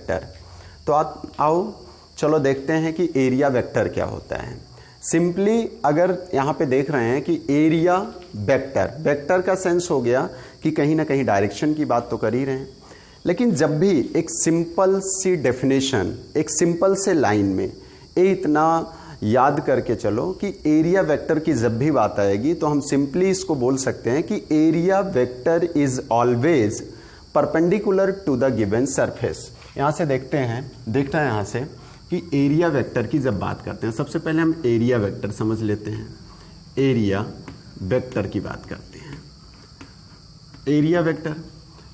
Vector. तो आओ चलो देखते हैं कि एरिया वेक्टर क्या होता है। सिंपली अगर यहाँ पे देख रहे हैं कि एरिया वेक्टर, वेक्टर का सेंस हो गया कि कहीं ना कहीं डायरेक्शन की बात तो कर ही रहे हैं, लेकिन जब भी एक सिंपल सी डेफिनेशन, एक सिंपल से लाइन में ये इतना याद करके चलो कि एरिया वेक्टर की जब भी बात आएगी तो हम सिंपली इसको बोल सकते हैं कि area vector is always perpendicular to the given surface. यहाँ से देखते हैं, देखना है यहाँ से कि एरिया वेक्टर की जब बात करते हैं, सबसे पहले हम एरिया वेक्टर समझ लेते हैं। एरिया वेक्टर की बात करते हैं। एरिया वेक्टर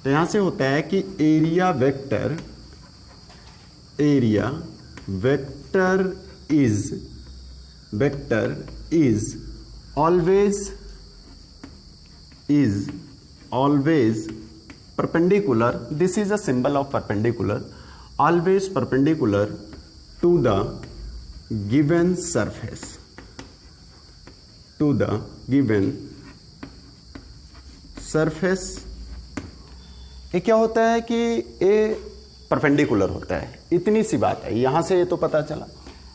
तो यहाँ से होता है कि area vector is always perpendicular, this is a symbol of perpendicular, always perpendicular to the given surface, to the given surface। ये क्या होता है कि ये परपेंडिकुलर होता है, इतनी सी बात है, यहां से ये तो पता चला।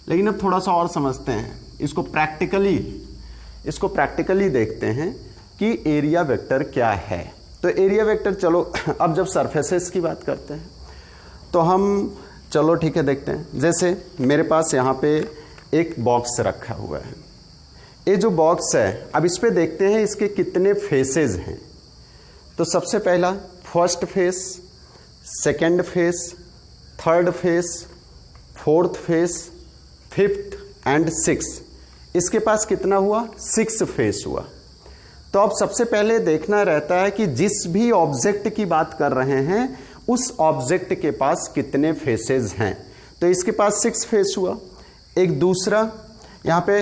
लेकिन अब थोड़ा सा और समझते हैं, इसको प्रैक्टिकली देखते हैं कि एरिया वेक्टर क्या है। तो एरिया वेक्टर, चलो अब जब सरफेसेस की बात करते हैं तो हम चलो ठीक है देखते हैं। जैसे मेरे पास यहाँ पे एक बॉक्स रखा हुआ है, ये जो बॉक्स है अब इस पे देखते हैं इसके कितने फेसेस हैं। तो सबसे पहला first face, second face, third phase, fourth face, fifth and six, इसके पास कितना हुआ? 6 फेस हुआ। तो अब सबसे पहले देखना रहता है कि जिस भी ऑब्जेक्ट की बात कर रहे हैं उस ऑब्जेक्ट के पास कितने फेसेस हैं। तो इसके पास 6 फेस हुआ। एक दूसरा यहाँ पे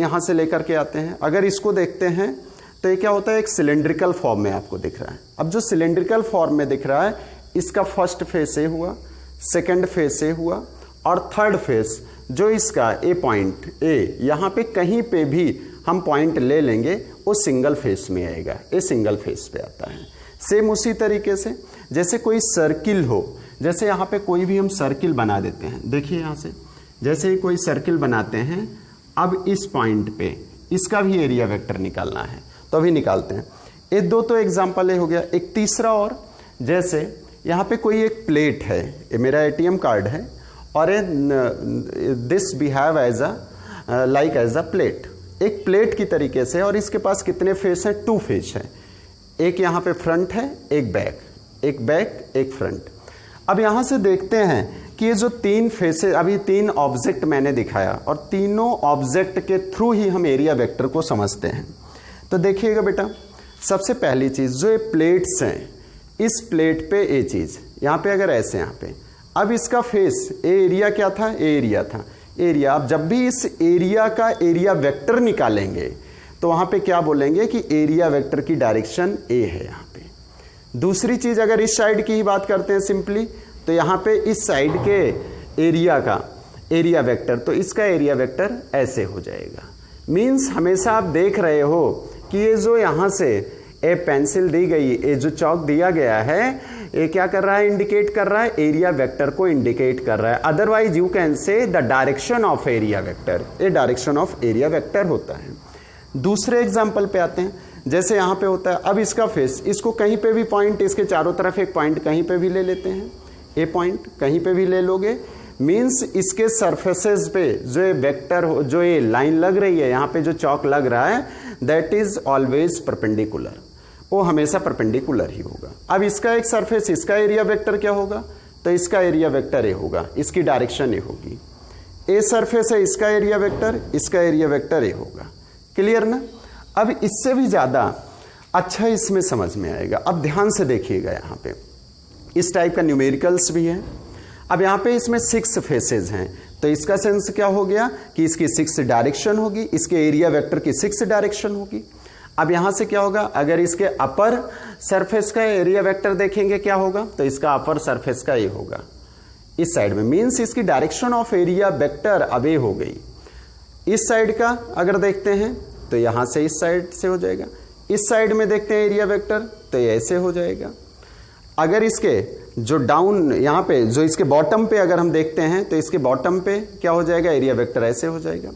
यहाँ से लेकर के आते हैं, अगर इसको देखते हैं तो ये क्या होता है, एक सिलेंड्रिकल फॉर्म में आपको दिख रहा है। अब जो सिलेंड्रिकल फॉर्म में दिख रहा है इसका फर्स्ट फेस ए हुआ, सेकेंड फेस ए हुआ और थर्ड फेस जो इसका ए पॉइंट ए, यहाँ पे कहीं पे भी हम पॉइंट ले लेंगे वो सिंगल फेस में आएगा, ये सिंगल फेस पे आता है। सेम उसी तरीके से जैसे कोई सर्किल हो, जैसे यहाँ पे कोई भी हम सर्किल बना देते हैं, देखिए यहाँ से जैसे ही कोई सर्किल बनाते हैं, अब इस पॉइंट पे इसका भी एरिया वेक्टर निकालना है तो अभी निकालते हैं। ये दो तो एग्जाम्पल ये हो गया। एक तीसरा और, जैसे यहाँ पे कोई एक प्लेट है, ये मेरा ATM कार्ड है और this behave as a like as a plate, एक प्लेट की तरीके से, और इसके पास कितने फेस हैं? 2 फेस हैं। एक यहाँ पे फ्रंट है, एक बैक, एक फ्रंट। अब यहाँ से देखते हैं कि ये जो 3 फेसेस, अभी 3 ऑब्जेक्ट मैंने दिखाया और तीनों ऑब्जेक्ट के थ्रू ही हम एरिया वेक्टर को समझते हैं। तो देखिएगा बेटा, सबसे पहली चीज़ जो ये प्लेट्स हैं, इस प्लेट पे ये चीज़ यहाँ पे अगर ऐसे यहाँ पे, अब इसका फेस एरिया क्या था? एरिया था, एरिया। अब जब भी इस एरिया का एरिया वेक्टर निकालेंगे तो वहाँ पे क्या बोलेंगे कि एरिया वेक्टर की डायरेक्शन ए है यहाँ पे। दूसरी चीज़ अगर इस साइड की ही बात करते हैं सिंपली, तो यहाँ पे इस साइड के एरिया का एरिया वेक्टर, तो इसका एरिया वेक्टर ऐसे हो जाएगा। मीन्स हमेशा आप देख रहे हो कि ये जो यहाँ से ए पेंसिल दी गई, ये जो चौक दिया गया है, ये क्या कर रहा है? इंडिकेट कर रहा है, एरिया वेक्टर को इंडिकेट कर रहा है। Otherwise you can say the direction of area vector, ये डायरेक्शन ऑफ एरिया वेक्टर होता है। दूसरे एग्जाम्पल पे आते हैं, जैसे यहाँ पे होता है, अब इसका फेस, इसको कहीं पे भी पॉइंट, इसके चारों तरफ एक पॉइंट कहीं पे भी ले लेते हैं, ए पॉइंट कहीं पे भी ले लोगे, मीन्स इसके सरफेसेस पे जो ये वेक्टर हो, जो ये लाइन लग रही है, यहाँ पे जो चौक लग रहा है, दैट इज ऑलवेज परपेंडिकुलर, वो हमेशा परपेंडिकुलर ही होगा। अब इसका एक सरफेस, इसका एरिया वेक्टर क्या होगा? तो इसका एरिया वेक्टर ए होगा, इसकी डायरेक्शन ए होगी। ए सरफेस है, इसका एरिया वेक्टर, इसका एरिया वेक्टर ए होगा। क्लियर ना? अब इससे भी ज़्यादा अच्छा इसमें समझ में आएगा। अब ध्यान से देखिएगा, यहाँ पे इस टाइप का न्यूमेरिकल्स भी है। अब यहाँ पे इसमें 6 फेसेस हैं, तो इसका सेंस क्या हो गया कि इसकी 6 डायरेक्शन होगी, इसके एरिया वेक्टर की 6 डायरेक्शन होगी। अब यहाँ से क्या होगा? अगर इसके अपर सरफेस का एरिया वेक्टर देखेंगे क्या होगा? तो इसका अपर सरफेस का ये होगा इस साइड में, मीन्स इसकी डायरेक्शन ऑफ एरिया वेक्टर अब ये हो गई। इस साइड का अगर देखते हैं तो यहाँ से इस साइड से हो जाएगा। इस साइड में देखते हैं एरिया वेक्टर, तो ये ऐसे हो जाएगा। अगर इसके जो डाउन यहाँ पे जो इसके बॉटम पे अगर हम देखते हैं तो इसके बॉटम पे क्या हो जाएगा, एरिया वेक्टर ऐसे हो जाएगा।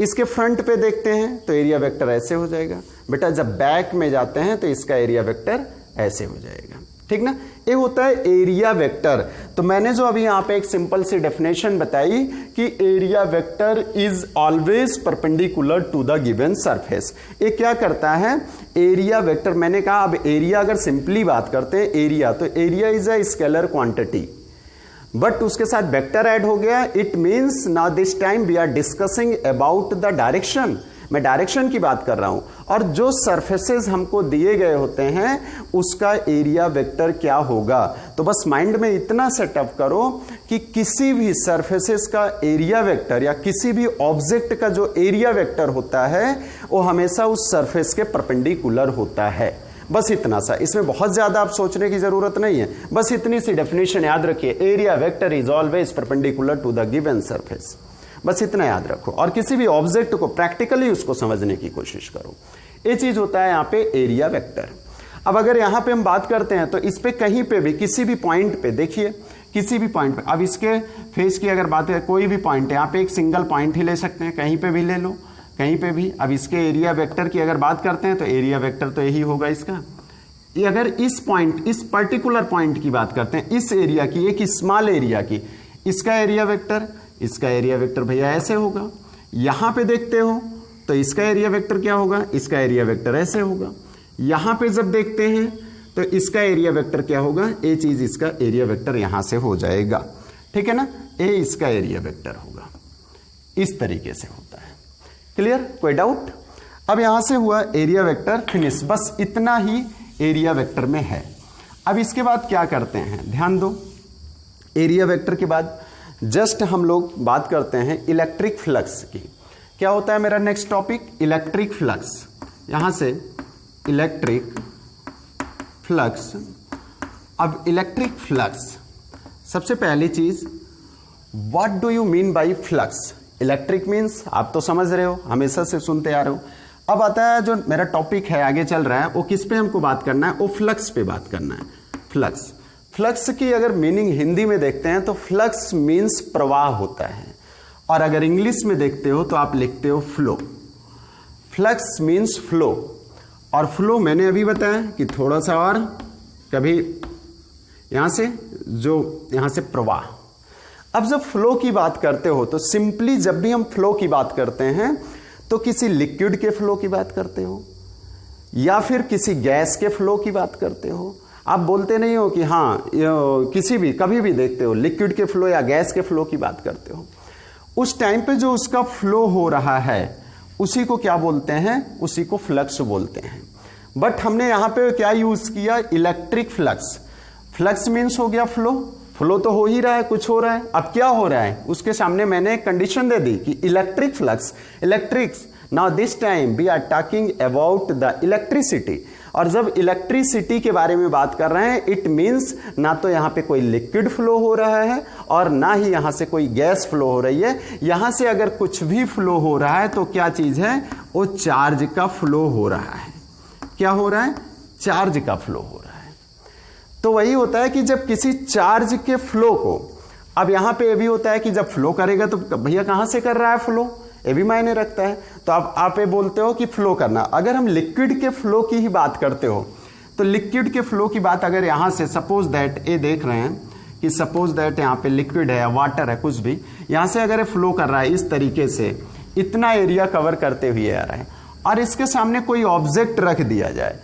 इसके फ्रंट पे देखते हैं तो एरिया वेक्टर ऐसे हो जाएगा। बेटा जब बैक में जाते हैं तो इसका एरिया वेक्टर ऐसे हो जाएगा, ठीक ना। ये होता है एरिया वेक्टर। तो मैंने जो अभी यहाँ पे एक सिंपल सी डेफिनेशन बताई कि area vector is always perpendicular to the given surface. ये क्या करता है, एरिया वेक्टर, मैंने कहा अब एरिया अगर सिंपली बात करते हैं एरिया, तो area is a scalar quantity, but उसके साथ वेक्टर ऐड हो गया। It means now this time we are discussing about the direction. मैं डायरेक्शन की बात कर रहा हूं, और जो सरफेसेस हमको दिए गए होते हैं उसका एरिया वेक्टर क्या होगा। तो बस माइंड में इतना सेटअप करो कि किसी भी सरफेसेस का एरिया वेक्टर या किसी भी ऑब्जेक्ट का जो एरिया वेक्टर होता है वो हमेशा उस सरफेस के परपेंडिकुलर होता है। बस इतना सा, इसमें बहुत ज्यादा आप सोचने की जरूरत नहीं है, बस इतनी सी डेफिनेशन याद रखिए, area vector is always perpendicular to the given surface. बस इतना याद रखो और किसी भी ऑब्जेक्ट को प्रैक्टिकली उसको समझने की कोशिश करो। ये चीज होता है यहाँ पे एरिया वेक्टर। अब अगर यहाँ पे हम बात करते हैं तो इस पे कहीं पे भी किसी भी पॉइंट पे देखिए, किसी भी पॉइंट पे, अब इसके फेस की अगर बात है, कोई भी पॉइंट है, यहाँ पे एक सिंगल पॉइंट ही ले सकते हैं, कहीं पे भी ले लो, कहीं पे भी। अब इसके एरिया वेक्टर की अगर बात करते हैं तो एरिया वेक्टर तो यही होगा इसका। ये अगर इस पॉइंट, इस पर्टिकुलर पॉइंट की बात करते हैं, इस एरिया की, एक स्मॉल एरिया की, इसका एरिया वेक्टर, इसका एरिया वेक्टर भैया ऐसे होगा। यहां पे देखते हो तो इसका एरिया वेक्टर क्या होगा, इसका एरिया वेक्टर ऐसे होगा। यहां पे जब देखते हैं तो इसका एरिया वेक्टर क्या होगा, ये चीज इसका एरिया वेक्टर यहां से हो जाएगा, ठीक है ना। ये इसका एरिया वेक्टर होगा, इस तरीके से होता है। क्लियर, कोई डाउट। अब यहां से हुआ एरिया वेक्टर फिनिश, बस इतना ही एरिया वेक्टर में है। अब इसके बाद क्या करते हैं, ध्यान दो, एरिया वेक्टर के बाद जस्ट हम लोग बात करते हैं इलेक्ट्रिक फ्लक्स की। क्या होता है मेरा नेक्स्ट टॉपिक, इलेक्ट्रिक फ्लक्स। यहां से इलेक्ट्रिक फ्लक्स। अब इलेक्ट्रिक फ्लक्स, सबसे पहली चीज, what do you mean by flux. Electric means आप तो समझ रहे हो, हमेशा से सुनते आ रहे हो। अब आता है जो मेरा टॉपिक है आगे चल रहा है, वो किस पे हमको बात करना है, वो फ्लक्स पे बात करना है। फ्लक्स, फ्लक्स की अगर मीनिंग हिंदी में देखते हैं तो फ्लक्स मीन्स प्रवाह होता है, और अगर इंग्लिश में देखते हो तो आप लिखते हो फ्लो। फ्लक्स मीन्स फ्लो, और फ्लो मैंने अभी बताया कि थोड़ा सा और, कभी यहां से, जो यहां से प्रवाह। अब जब फ्लो की बात करते हो तो सिंपली जब भी हम फ्लो की बात करते हैं तो किसी लिक्विड के फ्लो की बात करते हो या फिर किसी गैस के फ्लो की बात करते हो। आप बोलते नहीं हो कि हाँ किसी भी, कभी भी देखते हो लिक्विड के फ्लो या गैस के फ्लो की बात करते हो। उस टाइम पे जो उसका फ्लो हो रहा है उसी को क्या बोलते हैं, उसी को फ्लक्स बोलते हैं। बट हमने यहां पे क्या यूज किया, इलेक्ट्रिक फ्लक्स। फ्लक्स मीन्स हो गया फ्लो, फ्लो तो हो ही रहा है, कुछ हो रहा है। अब क्या हो रहा है, उसके सामने मैंने एक कंडीशन दे दी कि electric flux, electrics. Now this time we are talking about the electricity, और जब इलेक्ट्रिसिटी के बारे में बात कर रहे हैं इट मीन्स ना तो यहां पे कोई लिक्विड फ्लो हो रहा है और ना ही यहां से कोई गैस फ्लो हो रही है। यहां से अगर कुछ भी फ्लो हो रहा है तो क्या चीज है, वो चार्ज का फ्लो हो रहा है। क्या हो रहा है, चार्ज का फ्लो हो रहा है। तो वही होता है कि जब किसी चार्ज के फ्लो को, अब यहां पे ये भी होता है कि जब फ्लो करेगा तो भैया कहां से कर रहा है फ्लो, ये भी मायने रखता है। तो आप ये बोलते हो कि फ्लो करना। अगर हम लिक्विड के फ्लो की ही बात करते हो तो लिक्विड के फ्लो की बात अगर यहां से, सपोज दैट ये देख रहे हैं कि सपोज दैट यहां पे लिक्विड है या वाटर है, कुछ भी, यहां से अगर ये फ्लो कर रहा है इस तरीके से, इतना एरिया कवर करते हुए आ रहा है, और इसके सामने कोई ऑब्जेक्ट रख दिया जाए,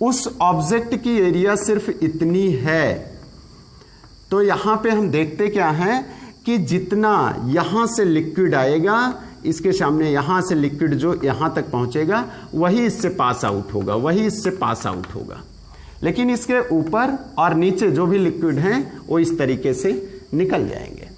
उस ऑब्जेक्ट की एरिया सिर्फ इतनी है, तो यहां पे हम देखते क्या है कि जितना यहां से लिक्विड आएगा, इसके सामने यहां से लिक्विड जो यहां तक पहुंचेगा वही इससे पास आउट होगा, वही इससे पास आउट होगा। लेकिन इसके ऊपर और नीचे जो भी लिक्विड हैं वो इस तरीके से निकल जाएंगे।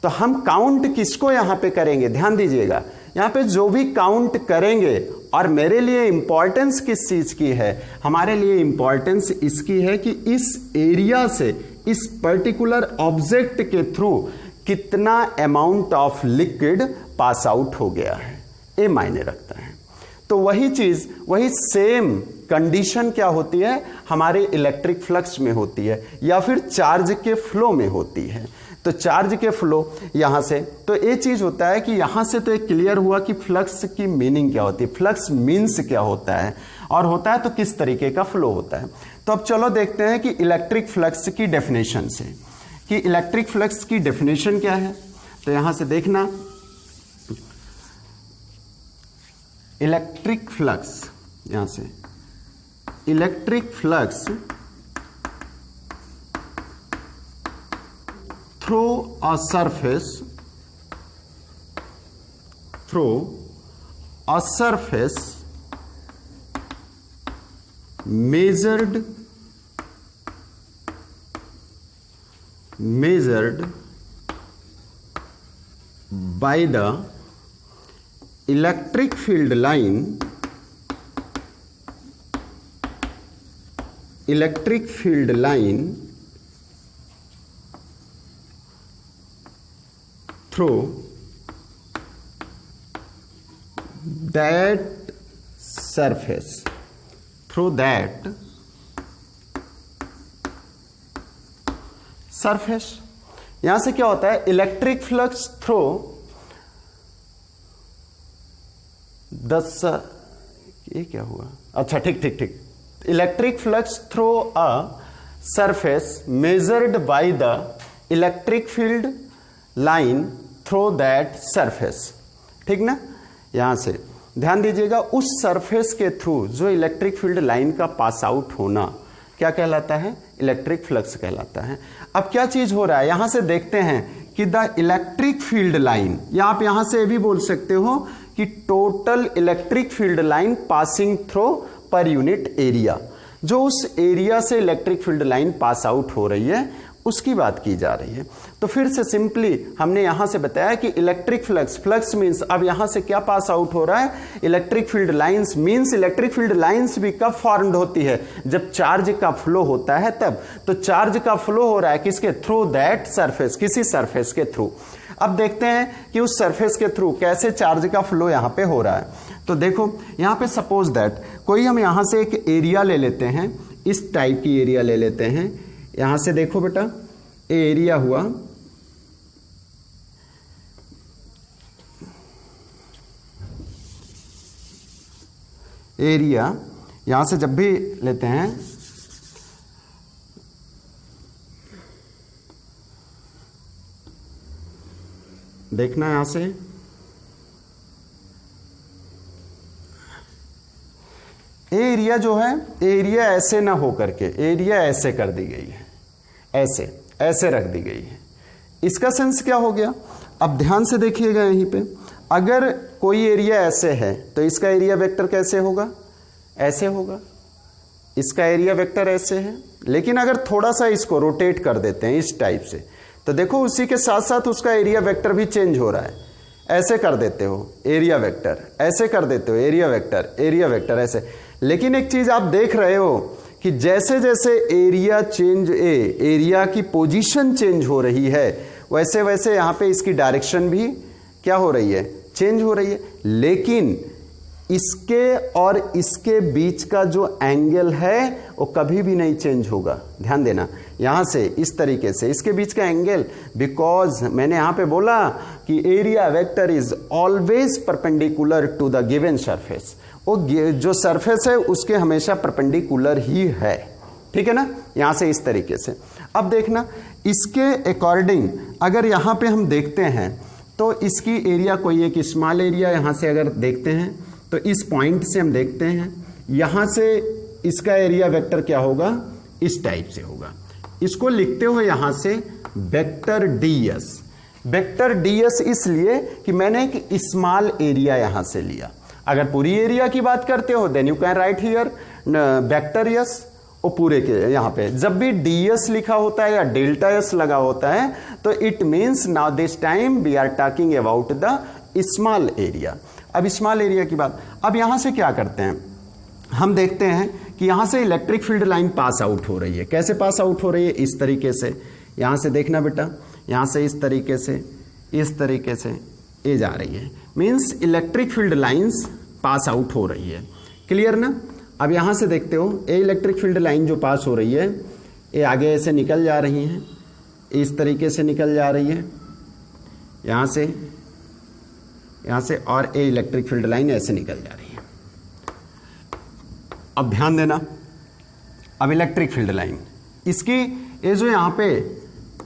तो हम काउंट किसको यहां पे करेंगे, ध्यान दीजिएगा, यहां पे जो भी काउंट करेंगे, और मेरे लिए इंपॉर्टेंस किस चीज की है, हमारे लिए इंपॉर्टेंस इसकी है कि इस एरिया से, इस पर्टिकुलर ऑब्जेक्ट के थ्रू कितना amount of liquid pass out हो गया है, ये मायने रखता है। तो वही चीज, वही सेम कंडीशन क्या होती है, हमारे इलेक्ट्रिक फ्लक्स में होती है या फिर चार्ज के फ्लो में होती है। तो चार्ज के फ्लो यहां से, तो ये चीज होता है कि यहां से तो एक क्लियर हुआ कि फ्लक्स की मीनिंग क्या होती है, फ्लक्स मीन्स क्या होता है, और होता है तो किस तरीके का फ्लो होता है। तो अब चलो देखते हैं कि इलेक्ट्रिक फ्लक्स की डेफिनेशन से, कि इलेक्ट्रिक फ्लक्स की डेफिनेशन क्या है। तो यहां से देखना, इलेक्ट्रिक फ्लक्स, यहां से electric flux through a surface measured by the electric field line through that surface, यहां से क्या होता है, इलेक्ट्रिक फ्लक्स थ्रू ये क्या हुआ, अच्छा ठीक, electric flux through a surface measured by the electric field line through that surface, ठीक ना। यहां से ध्यान दीजिएगा, उस सरफेस के थ्रू जो इलेक्ट्रिक फील्ड लाइन का पास आउट होना क्या कहलाता है, इलेक्ट्रिक फ्लक्स कहलाता है। अब क्या चीज हो रहा है, यहां से देखते हैं कि द इलेक्ट्रिक फील्ड लाइन, या आप यहां से भी बोल सकते हो कि total electric field line passing through per unit area, जो उस एरिया से electric field line pass out हो रही है उसकी बात की जा रही है। तो फिर से सिंपली हमने यहां से बताया कि इलेक्ट्रिक फ्लक्स मींस, अब यहां से क्या पास आउट हो रहा है, electric field lines means, electric field lines भी कब फॉर्म्ड होती है, जब चार्ज का फ्लो होता है तब। तो चार्ज का फ्लो हो रहा है किसके थ्रू, दैट सरफेस, किसी सरफेस के थ्रू। अब देखते हैं कि उस सरफेस के थ्रू कैसे चार्ज का फ्लो यहां पे हो रहा है। तो देखो यहां पे सपोज दैट कोई हम यहां से एक एरिया ले लेते हैं, इस टाइप की एरिया ले लेते हैं। यहां से देखो बेटा, एरिया हुआ, एरिया यहां से जब भी लेते हैं, देखना यहां से एरिया जो है, एरिया ऐसे ना हो करके एरिया ऐसे कर दी गई है, ऐसे रख दी गई है। इसका सेंस क्या हो गया, अब ध्यान से देखिएगा यहीं पे, अगर कोई एरिया ऐसे है तो इसका एरिया वेक्टर कैसे होगा, ऐसे होगा, इसका एरिया वेक्टर ऐसे है। लेकिन अगर थोड़ा सा इसको रोटेट कर देते हैं इस टाइप से, तो देखो उसी के साथ साथ उसका एरिया वेक्टर भी चेंज हो रहा है। ऐसे कर देते हो एरिया वेक्टर, ऐसे कर देते हो एरिया वेक्टर ऐसे। लेकिन एक चीज आप देख रहे हो कि जैसे जैसे एरिया की पोजीशन चेंज हो रही है, वैसे वैसे यहाँ पे इसकी डायरेक्शन भी क्या हो रही है, चेंज हो रही है। लेकिन इसके और इसके बीच का जो एंगल है वो कभी भी नहीं चेंज होगा। ध्यान देना, यहां से इस तरीके से इसके बीच का एंगल, बिकॉज मैंने यहां पे बोला कि area vector is always perpendicular to the given surface. वो जो सरफेस है उसके हमेशा परपेंडिकुलर ही है, ठीक है ना। यहां से इस तरीके से अब देखना, इसके अकॉर्डिंग अगर यहां पे हम देखते हैं तो इसकी एरिया कोई एक स्मॉल एरिया यहां से अगर देखते हैं तो इस पॉइंट से हम देखते हैं, यहां से इसका एरिया वेक्टर क्या होगा, इस टाइप से होगा। इसको लिखते हो यहां से वेक्टर डीएस। वेक्टर डीएस इसलिए कि मैंने एक स्मॉल एरिया यहां से लिया। अगर पूरी एरिया की बात करते हो then you can write here vector s. वो पूरे के यहां पे जब भी डीएस लिखा होता है या डेल्टा एस लगा होता है तो it means now this time we are talking about the small area. अब स्मॉल एरिया की बात, अब यहां से क्या करते हैं, हम देखते हैं कि यहां से electric field line pass out हो रही है। कैसे पास आउट हो रही है, इस तरीके से। यहां से देखना बेटा, यहां से इस तरीके से ये जा रही है, means electric field lines pass out हो रही है। क्लियर ना। अब यहां से देखते हो ये इलेक्ट्रिक फील्ड लाइन जो पास हो रही है ये आगे ऐसे निकल जा रही है, इस तरीके से निकल जा रही है यहां से और ये इलेक्ट्रिक फील्ड लाइन ऐसे निकल जा रही है। अब ध्यान देना, अब इलेक्ट्रिक फील्ड लाइन इसकी ये जो यहां पे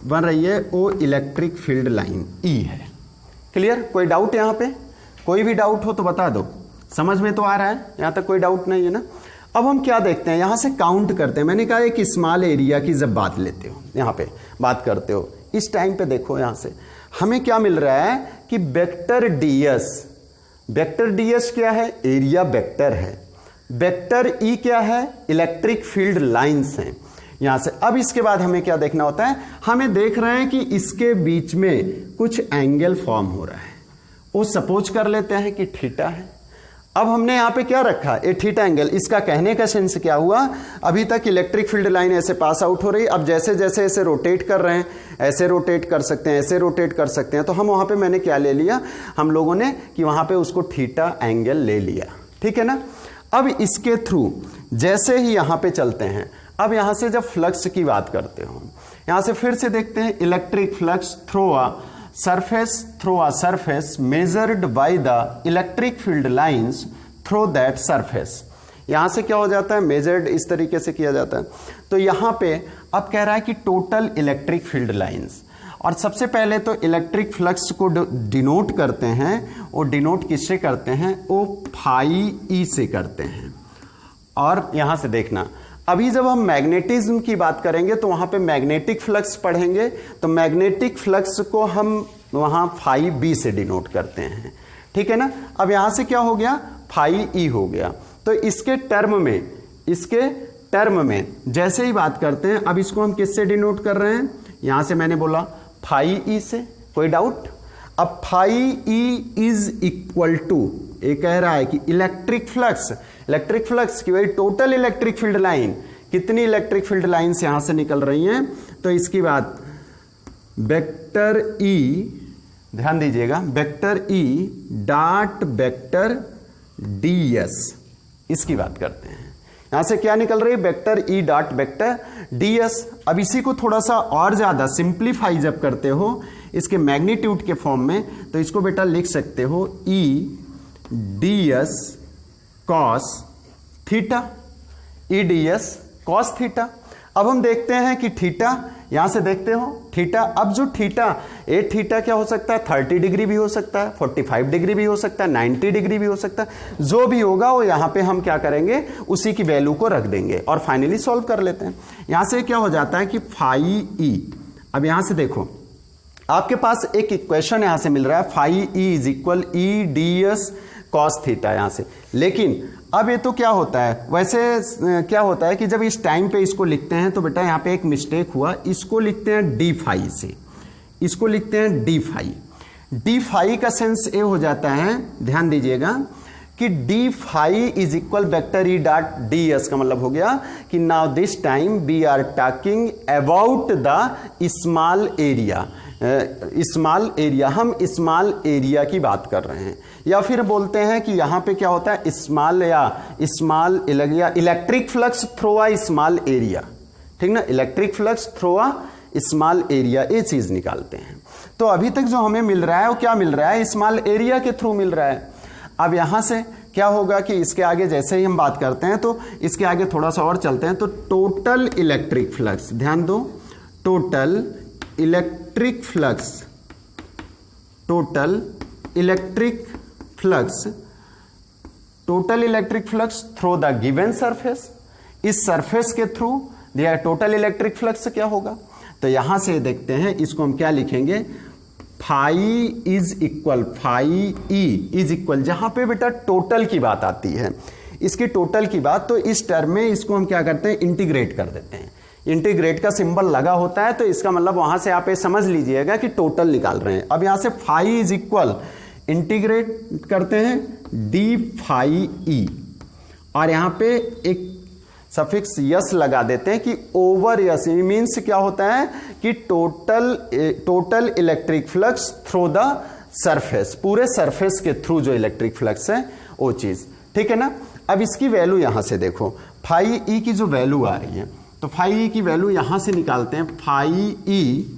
बन रही है वो इलेक्ट्रिक फील्ड लाइन ई है। क्लियर? कोई डाउट यहां पे? कोई भी डाउट हो तो बता दो, समझ में तो आ रहा है, यहां तक कोई डाउट नहीं है ना। अब हम क्या देखते हैं, यहां से काउंट करते हैं। मैंने कहा एक स्मॉल एरिया की जब बात लेते हो, यहां पे बात करते हो, इस टाइम पे देखो यहां से हमें क्या मिल रहा है कि वेक्टर डीएस, वेक्टर डीएस क्या है? एरिया वेक्टर है। वेक्टर ई क्या है? इलेक्ट्रिक फील्ड लाइंस हैं यहां से। अब इसके बाद हमें क्या देखना होता है, हमें देख रहे हैं कि इसके बीच में कुछ एंगल फॉर्म हो रहा है, वो सपोज कर लेते हैं कि थीटा है। अब हमने यहां पे क्या रखा, ये थीटा एंगल। इसका कहने का सेंस क्या हुआ, अभी तक इलेक्ट्रिक फील्ड लाइन ऐसे पास आउट हो रही, अब जैसे जैसे ऐसे रोटेट कर रहे हैं, ऐसे रोटेट कर सकते हैं, ऐसे रोटेट कर सकते हैं, तो हम वहां पे मैंने क्या ले लिया, हम लोगों ने कि वहां पे उसको थीटा एंगल ले लिया। ठीक है ना। अब इसके थ्रू जैसे ही यहां पे चलते हैं, अब यहां से जब फ्लक्स की बात करते हो, यहां से फिर से देखते हैं electric flux through a surface measured by the electric field lines through that surface. यहां से क्या हो जाता है, मेजर्ड इस तरीके से किया जाता है। तो यहां पे अब कह रहा है कि टोटल इलेक्ट्रिक फील्ड लाइंस, और सबसे पहले तो इलेक्ट्रिक फ्लक्स को डिनोट करते हैं, वो डिनोट किससे करते हैं, वो फाई ई से करते हैं। और यहां से देखना, अभी जब हम मैग्नेटिज्म की बात करेंगे तो वहां पे मैग्नेटिक फ्लक्स पढ़ेंगे, तो मैग्नेटिक फ्लक्स को हम वहां फाई बी से डिनोट करते हैं। ठीक है ना। अब यहां से क्या हो गया, फाई ई हो गया। तो इसके टर्म में जैसे ही बात करते हैं, अब इसको हम किससे डिनोट कर रहे हैं, यहां से मैंने बोला फाई ई से। कोई डाउट? अब phi E is equal to, ये कह रहा है कि इलेक्ट्रिक फ्लक्स की वही टोटल इलेक्ट्रिक फील्ड लाइन, कितनी इलेक्ट्रिक फील्ड लाइंस यहां से निकल रही हैं, तो इसकी बात वेक्टर ई, ध्यान दीजिएगा, vector E dot vector DS, इसकी बात करते हैं। यहां से क्या निकल रही है, vector E dot vector DS. अब इसी को थोड़ा सा और ज्यादा सिंप्लीफाई जब करते हो इसके मैग्नीट्यूड के फॉर्म में, तो इसको बेटा लिख सकते हो ई ds cos थीटा, ई ds cos थीटा। अब हम देखते हैं कि थीटा, यहां से देखते हो थीटा, अब जो थीटा, ये थीटा क्या हो सकता है, 30 डिग्री भी हो सकता है, 45 डिग्री भी हो सकता है, 90 डिग्री भी हो सकता है, जो भी होगा वो यहां पे हम क्या करेंगे, उसी की वैल्यू को रख देंगे और फाइनली सॉल्व कर लेते हैं। यहां से क्या हो जाता है कि फाई ई, अब यहां से देखो आपके पास एक इक्वेशन यहां से मिल रहा है, phi E is equal E D S cos theta यहां से। लेकिन अब ये तो क्या होता है, वैसे क्या होता है कि जब इस टाइम पे इसको लिखते हैं तो बेटा यहां पे एक मिस्टेक हुआ, इसको लिखते हैं डी फाई से, इसको लिखते हैं डी फाई। डी फाई का सेंस ये हो जाता है, ध्यान दीजिएगा, कि d phi is equal vector E dot d s, का मतलब हो गया कि now this time we are talking about the small area. Small area, हम स्मॉल एरिया की बात कर रहे हैं, या फिर बोलते हैं कि यहां पे क्या होता है, small electric flux through a small area. ठीक ना, electric flux through a small area, ये चीज निकालते हैं। तो अभी तक जो हमें मिल रहा है वो क्या मिल रहा है, स्मॉल एरिया के थ्रू मिल रहा है। अब यहां से क्या होगा कि इसके आगे जैसे ही हम बात करते हैं तो इसके आगे थोड़ा सा और चलते हैं, तो टोटल इलेक्ट्रिक फ्लक्स, ध्यान दो, total electric flux, total electric flux through the given surface, इस सरफेस के थ्रू दिया टोटल इलेक्ट्रिक फ्लक्स क्या होगा। तो यहां से देखते हैं, इसको हम क्या लिखेंगे, phi is equal, phi E is equal, जहां पे बेटा टोटल की बात आती है, इसकी टोटल की बात, तो इस टर्म में इसको हम क्या करते हैं, इंटीग्रेट कर देते हैं। इंटीग्रेट का सिंबल लगा होता है, तो इसका मतलब वहां से आप ये समझ लीजिएगा कि टोटल निकाल रहे हैं। अब यहां से फाई इज इक्वल, इंटीग्रेट करते हैं डी फाई ई, और यहां पे एक सफिक्स यस लगा देते हैं कि ओवर यस मीन्स क्या होता है कि total electric flux through the surface, पूरे सरफेस के थ्रू जो इलेक्ट्रिक फ्लक्स है वो चीज। ठीक है ना। अब इसकी वैल्यू यहां से देखो, फाई ई की जो वैल्यू आ रही है, तो फाई ई की वैल्यू यहां से निकालते हैं। फाई ई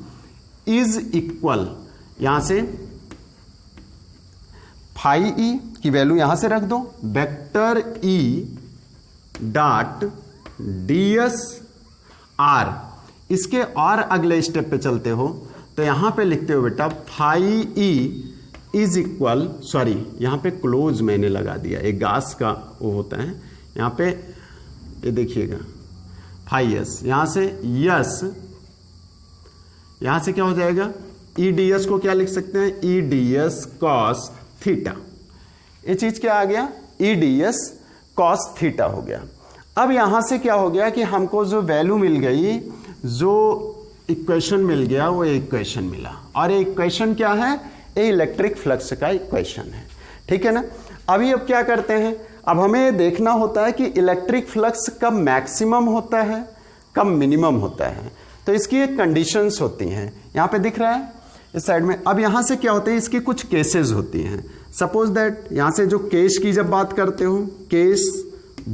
इज इक्वल, यहां से फाई ई की वैल्यू यहां से रख दो, vector E dot d s r. इसके और अगले स्टेप पे चलते हो तो यहां पे लिखते हो बेटा phi E is equal, sorry यहां पे क्लोज मैंने लगा दिया, एक गास का वो होता है यहां पे, ये देखिएगा फाई एस, यहां से यस, यहां से क्या हो जाएगा, ई डी एस को क्या लिख सकते हैं, E D S cos theta. ये चीज क्या आ गया, E D S cos theta हो गया। अब यहां से क्या हो गया कि हमको जो वैल्यू मिल गई, जो इक्वेशन मिल गया, वो इक्वेशन मिला, और ये इक्वेशन क्या है, ये इलेक्ट्रिक फ्लक्स का इक्वेशन है, ठीक है ना। अभी अब क्या करते हैं, अब हमें देखना होता है कि इलेक्ट्रिक फ्लक्स कब मैक्सिमम होता है, कब मिनिमम होता है। तो इसकी एक कंडीशंस होती हैं, यहां पे दिख रहा है इस साइड में। अब यहां से क्या होते हैं, इसकी कुछ केसेस होती हैं। सपोज दैट यहां से जो केस की जब बात करते हो, केस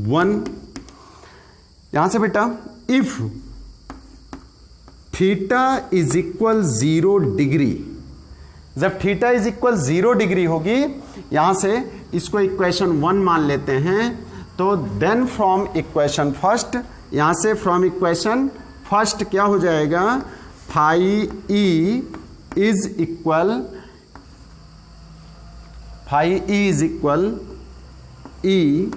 1, यहां से बेटा if theta is equal 0 degree, जब थीटा इज इक्वल 0 डिग्री होगी, यहां से इसको इक्वेशन 1 मान लेते हैं। तो देन फ्रॉम इक्वेशन फर्स्ट, यहां से फ्रॉम इक्वेशन फर्स्ट क्या हो जाएगा, phi E is equal, phi E is equal E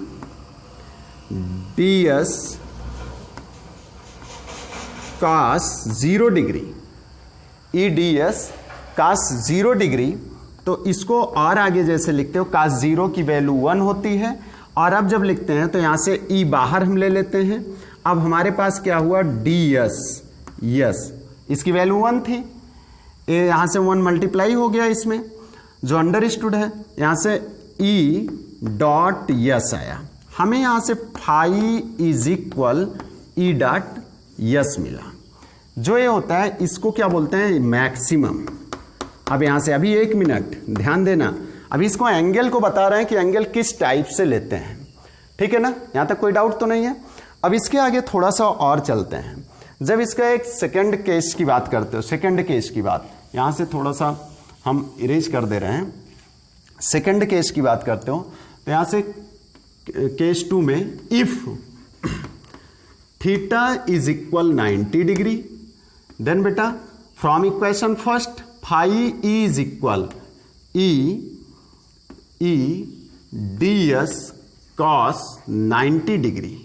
D s cos 0 degree, E D s cos 0 degree. तो इसको और आगे जैसे लिखते हो, कास 0 की वैल्यू 1 होती है, और अब जब लिखते हैं तो यहां से ई बाहर हम ले लेते हैं। अब हमारे पास क्या हुआ, डी एस, यस, इसकी वैल्यू 1 थी, ये यहां से 1 मल्टीप्लाई हो गया इसमें, जो अंडरस्टूड है, यहां से ई डॉट यस आया, हमें यहां से phi is equal E dot s मिला। जो ये होता है इसको क्या बोलते हैं, मैक्सिमम। अब यहां से अभी 1 मिनट ध्यान देना, अभी इसको एंगल को बता रहे हैं कि एंगल किस टाइप से लेते हैं, ठीक है ना, यहां तक कोई डाउट तो नहीं है। अब इसके आगे थोड़ा सा और चलते हैं। जब इसका एक सेकंड केस की बात करते हो, सेकंड केस की बात, यहां से थोड़ा सा हम इरेज कर दे रहे हैं, सेकंड केस की बात करते हो तो यहां से केस 2 में if theta is equal 90 degree, then बेटा from equation first phi E is equal E D S cos 90 degree,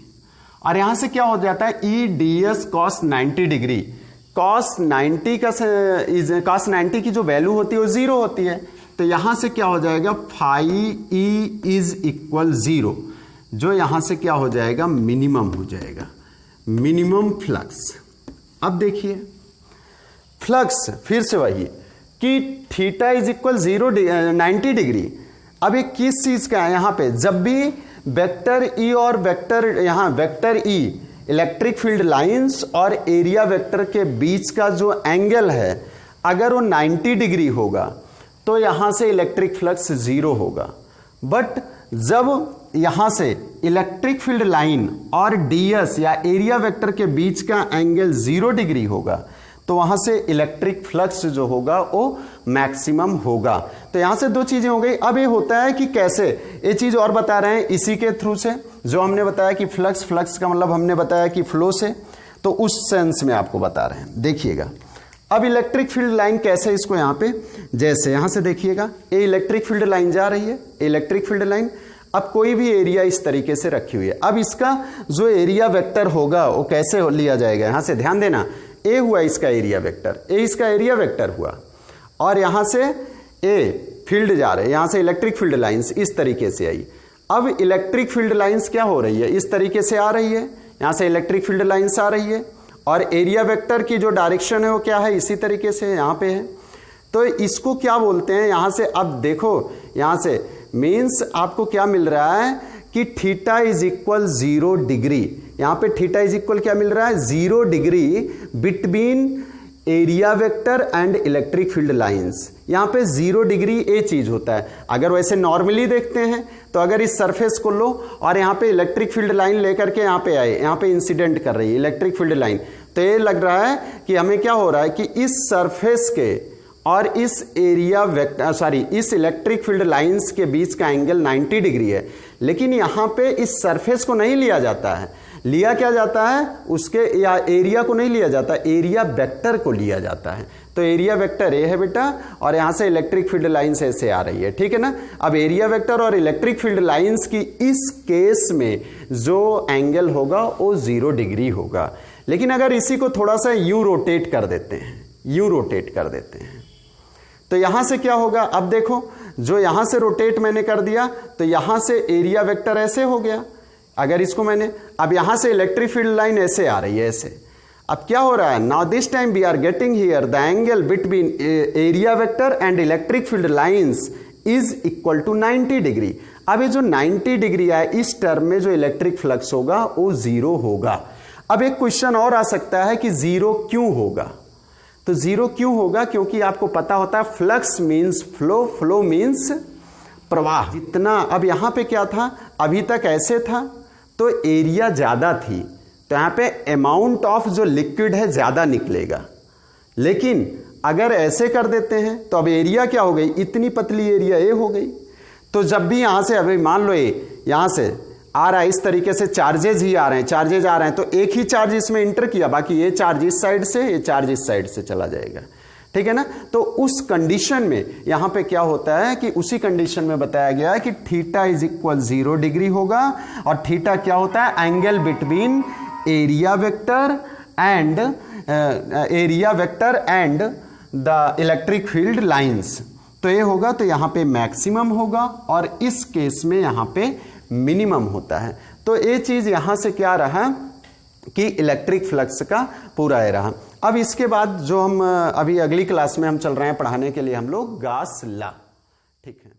और यहां से क्या हो जाता है, E D S cos 90 degree. Cos 90 का कॉस 90 की जो वैल्यू होती है वो 0 होती है, तो यहां से क्या हो जाएगा, फाई ई इज इक्वल 0, जो यहां से क्या हो जाएगा, मिनिमम हो जाएगा, मिनिमम फ्लक्स। अब देखिए फ्लक्स फिर से वही कि थीटा इज इक्वल 90 डिग्री। अब ये किस चीज का है, यहां पे जब भी वेक्टर ई और वेक्टर, यहां vector E electric field lines और एरिया वेक्टर के बीच का जो एंगल है, अगर वो 90 डिग्री होगा तो यहां से इलेक्ट्रिक फ्लक्स 0 होगा। बट जब यहां से इलेक्ट्रिक फील्ड लाइन और डीएस या एरिया वेक्टर के बीच का एंगल 0 डिग्री होगा, तो वहां से इलेक्ट्रिक फ्लक्स जो होगा वो मैक्सिमम होगा। तो यहां से 2 चीजें हो गई। अब ये होता है कि कैसे, ये चीज और बता रहे हैं इसी के थ्रू से, जो हमने बताया कि फ्लक्स, फ्लक्स का मतलब हमने बताया कि फ्लो से, तो उस सेंस में आपको बता रहे हैं। देखिएगा अब इलेक्ट्रिक फील्ड लाइन कैसे, इसको यहां पे जैसे यहां से देखिएगा, ये इलेक्ट्रिक फील्ड लाइन जा रही है, इलेक्ट्रिक फील्ड लाइन। अब कोई भी एरिया इस तरीके से रखी हुई है, अब इसका जो एरिया वेक्टर होगा वो कैसे लिया जाएगा, यहां से ध्यान देना, ए हुआ इसका एरिया वेक्टर, ए इसका एरिया वेक्टर हुआ, और यहां से ए फील्ड जा रहे हैं, यहां से इलेक्ट्रिक फील्ड लाइंस इस तरीके से आई। अब इलेक्ट्रिक फील्ड लाइंस क्या हो रही है, इस तरीके से आ रही है, यहां से इलेक्ट्रिक फील्ड लाइंस आ रही है, और एरिया वेक्टर की जो डायरेक्शन है वो क्या है, इसी तरीके से यहां पे है। तो इसको क्या बोलते हैं, यहां से अब देखो, यहां से मीन्स आपको क्या मिल रहा है कि थीटा इज इक्वल 0 डिग्री। यहां पे थीटा इज इक्वल क्या मिल रहा है, 0 degree between area vector and electric field lines. यहां पे 0 डिग्री ये चीज होता है। अगर वैसे नॉर्मली देखते हैं तो अगर इस सरफेस को लो और यहां पे इलेक्ट्रिक फील्ड लाइन लेकर के यहां पे आए, यहां पे इंसिडेंट कर रही है इलेक्ट्रिक फील्ड लाइन, तो ये लग रहा है कि हमें क्या हो रहा है कि इस सरफेस के और इस एरिया वेक्टर इस इलेक्ट्रिक फील्ड लाइंस के बीच का एंगल 90 डिग्री है। लेकिन यहां पे इस सरफेस को नहीं लिया जाता है, लिया क्या जाता है उसके, या एरिया को नहीं लिया जाता, एरिया वेक्टर को लिया जाता है। तो एरिया वेक्टर ये है बेटा, और यहां से इलेक्ट्रिक फील्ड लाइंस ऐसे आ रही है, ठीक है ना। अब एरिया वेक्टर और इलेक्ट्रिक फील्ड लाइंस की इस केस में जो एंगल होगा वो 0 डिग्री होगा। लेकिन अगर इसी को थोड़ा सा यूं रोटेट कर देते हैं, यूं रोटेट कर देते हैं, तो यहां से क्या होगा, अब देखो जो यहां से रोटेट मैंने कर दिया तो यहां से एरिया वेक्टर ऐसे हो गया। अगर इसको मैंने, अब यहां से इलेक्ट्रिक फील्ड लाइन ऐसे आ रही है ऐसे। अब क्या हो रहा है, now this time we are getting here the angle between area vector and electric field lines is equal to 90 degree. अब ये जो 90 डिग्री है इस टर्म में जो इलेक्ट्रिक फ्लक्स होगा वो 0 होगा। अब एक क्वेश्चन और आ सकता है कि 0 क्यों होगा। तो 0 क्यों होगा, क्योंकि आपको पता होता है flux means flow, flow means प्रवाह। जितना अब यहां पे क्या था, अभी तक ऐसे था तो एरिया ज्यादा थी, तो यहां पे अमाउंट ऑफ जो लिक्विड है ज्यादा निकलेगा। लेकिन अगर ऐसे कर देते हैं तो अब एरिया क्या हो गई, इतनी पतली एरिया ये हो गई। तो जब भी यहां से, अभी मान लो ये यहां से आ रहा है, इस तरीके से चार्जेज ही आ रहे हैं, चार्जेज आ रहे हैं, तो एक ही चार्ज इसमें इंटर किया, बाकी ये चार्ज इस साइड से, ये चार्ज इस साइड से चला जाएगा, ठीक है ना। तो उस कंडीशन में यहां पे क्या होता है कि उसी कंडीशन में बताया गया है कि थीटा इज इक्वल 0 डिग्री होगा। और थीटा क्या होता है, angle between area vector and the electric field lines. तो ये होगा, तो यहां पे मैक्सिमम होगा और इस केस में यहां पे मिनिमम होता है। तो ये चीज यहां से क्या रहा कि इलेक्ट्रिक फ्लक्स का पूरा है रहा। अब इसके बाद जो हम अभी अगली क्लास में हम चल रहे हैं पढ़ाने के लिए हम लोग गॉस लॉ, ठीक है।